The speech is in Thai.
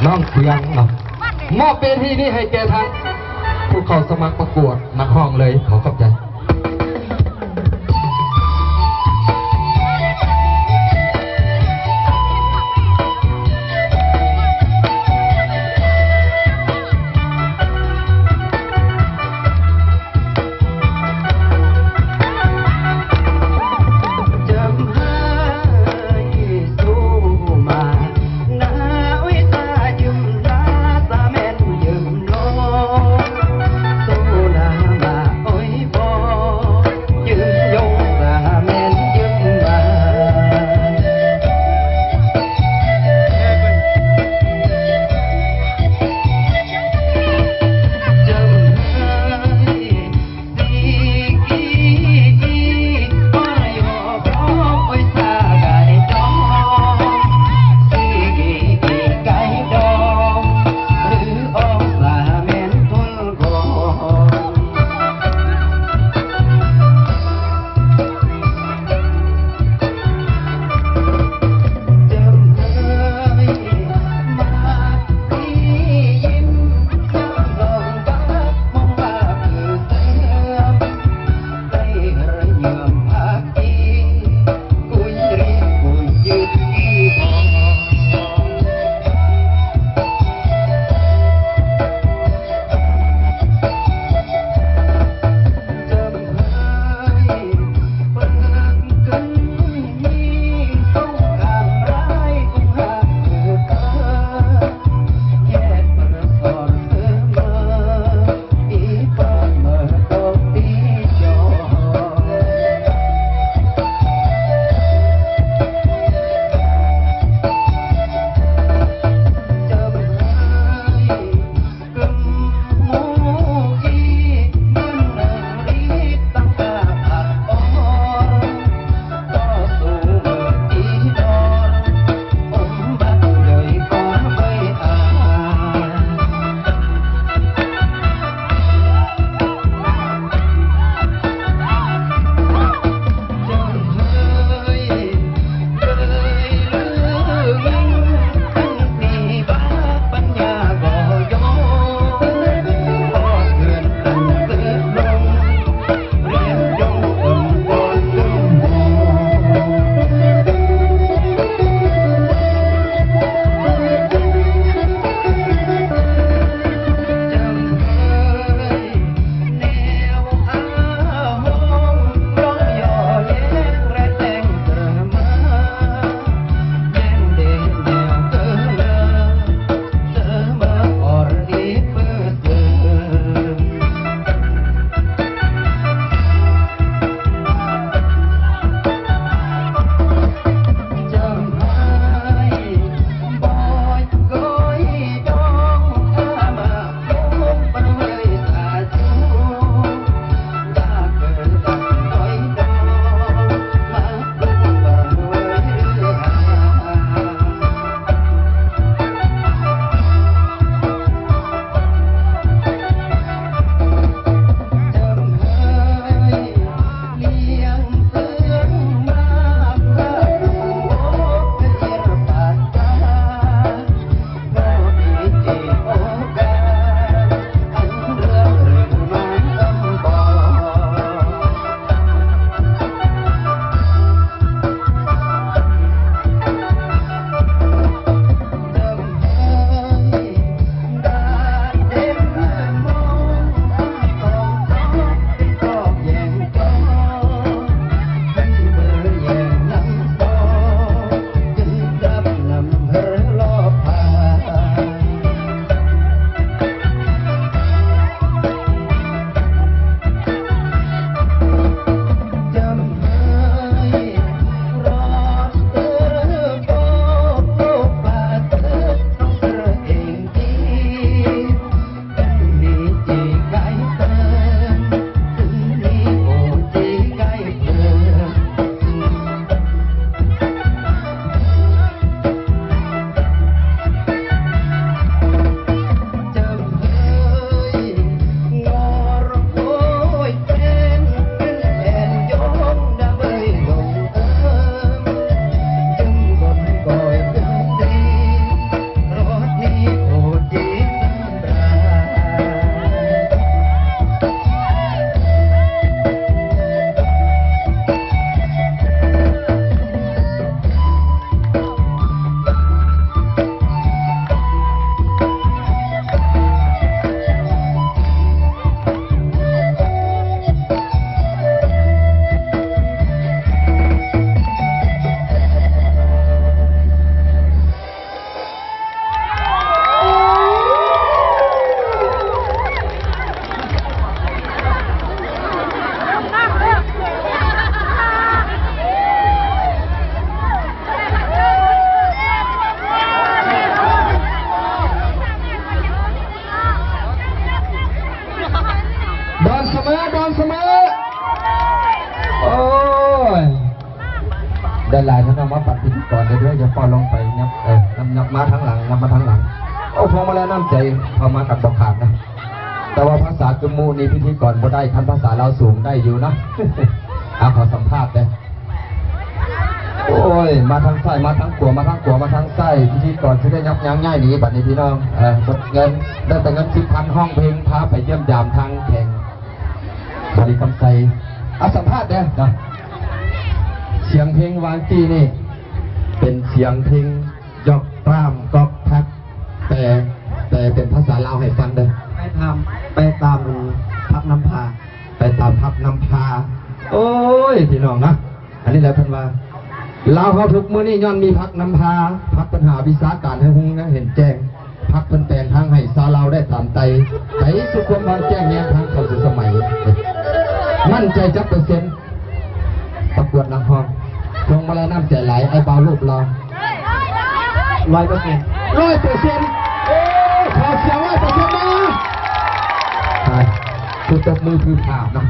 น้องเสียงเนาะมอบเวทีนี้ให้แกทางผู้เข้าสมัครประกวดนักห้องเลยขอขอบใจ ได้หลายท่านเอามาปัดพิธีกรได้ด้วยจะป้อนลงไปนับนับมาทั้งหลังนับมาทั้งหลังเอาพวงมาแล้วน้ำใจเอามากัดบอกขาดนะแต่ว่าภาษากมูนี่พิธีกรบ่ได้คันภาษาเราสูงได้อยู่นะเอาขอสัมภาษณ์เลยโอ้ยมาทางซ้ายมาทางขวามาทางขวามาทางซ้ายพิธีกรจะได้ยับยั้งง่ายหนีบัดนี้พี่น้องหมดเงินได้แต่เงิน10,000ห้องเพลงพาไปเยี่ยมยามทางแข่งบริกรรมใจเอาสัมภาษณ์เด้อนะเสียงเพลงวางตีนี่เป็นเสียงเพลงยกกล้ามกอกทักแต่เป็นภาษาลาวให้ฟังเด้อไปตามพักน้ำพาไปตามพักน้ำพาโอ้ยพี่น้องนะอันนี้แหละเพิ่นว่าลาวเขาทุกมื้อนี้ย้อนมีพักน้ำพาพักปัญหาวิสาการให้หุงนะเห็นแจ้งพักเพิ่นแต่งทางให้ชาวลาวได้ตามใจไปสุขความบางแจ้งแย้งทางเข้าสู่สมัยมั่นใจจักเปอร์เซ็นต์ประกวดนางห้องทรงมาแล้วน้ำใจไหลไอ้เบารูปรอ100%ขอเสียง100%นะคือตบมือคือผ่าเนาะ